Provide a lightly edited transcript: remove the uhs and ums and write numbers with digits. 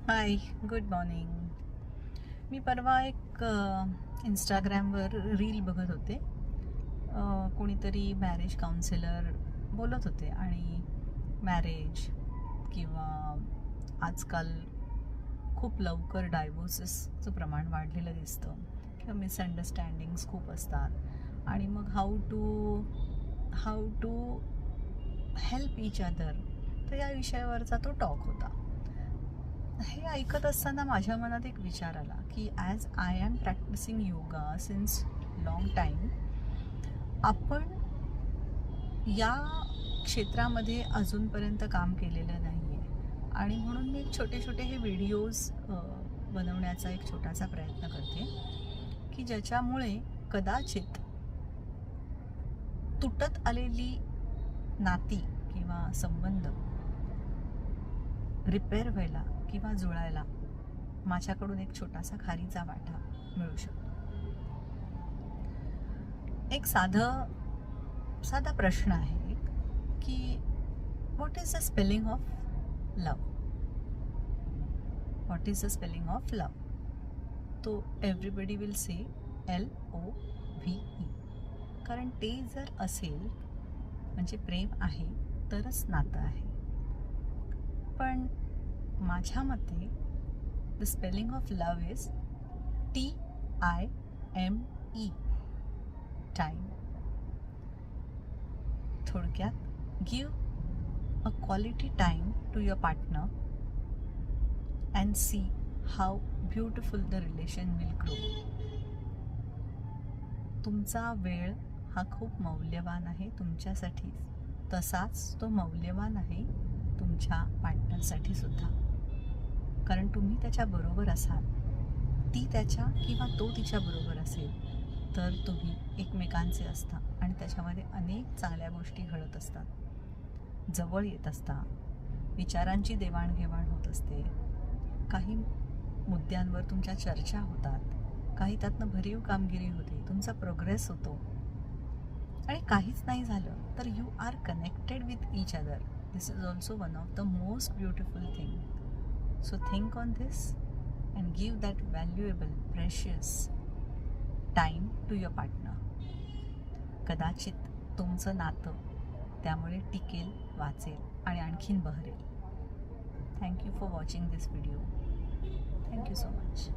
हाय, good morning. मी परवा एक इंस्टाग्रामवर रील बघत होते. कोणीतरी मॅरेज काउन्सिलर बोलत होते आणि मॅरेज किंवा आजकाल खूप लवकर डायव्होर्सेसचं प्रमाण वाढलेलं दिसतं किंवा मिसअंडरस्टँडिंग्स खूप असतात आणि मग how to help each other. तर या विषयावरचा तो टॉक होता. हे ऐकत असताना माझ्या मनात एक विचार आला की as I am practising yoga since long time, आपण या क्षेत्रामध्ये अजूनपर्यंत काम केलेलं नाही आहे आणि म्हणून मी छोटे छोटे हे व्हिडिओज बनवण्याचा एक छोटासा प्रयत्न करते की ज्याच्यामुळे कदाचित तुटत आलेली नाती किंवा संबंध रिपेअर व्हायला किंवा जुळायला माझ्याकडून एक छोटासा खारीचा वाटा मिळू शकतो. एक साधा प्रश्न आहे की what is the spelling of love. What is the spelling of love? तो एव्हरीबडी विल से LOVE, कारण ते जर असेल म्हणजे प्रेम आहे तरच नातं आहे. पण माझ्या मते the spelling of love is TIME, time. थोडक्यात give a quality time to your partner and see how beautiful the relation will grow. तुमचा वेळ हा खूप मौल्यवान आहे तुमच्यासाठी, तसाच तो मौल्यवान आहे तुमच्या पार्टनरसाठी सुद्धा. कारण तुम्ही त्याच्याबरोबर असाल, ती त्याच्या किंवा तो तिच्याबरोबर असेल तर तुम्ही एकमेकांचे असता आणि त्याच्यामध्ये अनेक चांगल्या गोष्टी घडत असतात, जवळ येत असतात, विचारांची देवाणघेवाण होत असते, काही मुद्द्यांवर तुमच्या चर्चा होतात, काही त्यातनं भरीव कामगिरी होते, तुमचा प्रोग्रेस होतो आणि काहीच नाही झालं तर you are connected with each other. This is also one of the most beautiful thing. So think on this and give that valuable precious time to your partner. कदाचित तुमचं नातं त्यामुळे टिकेल, वाचेल आणि आणखीन बहरेल. Thank you for watching this video. Thank you so much.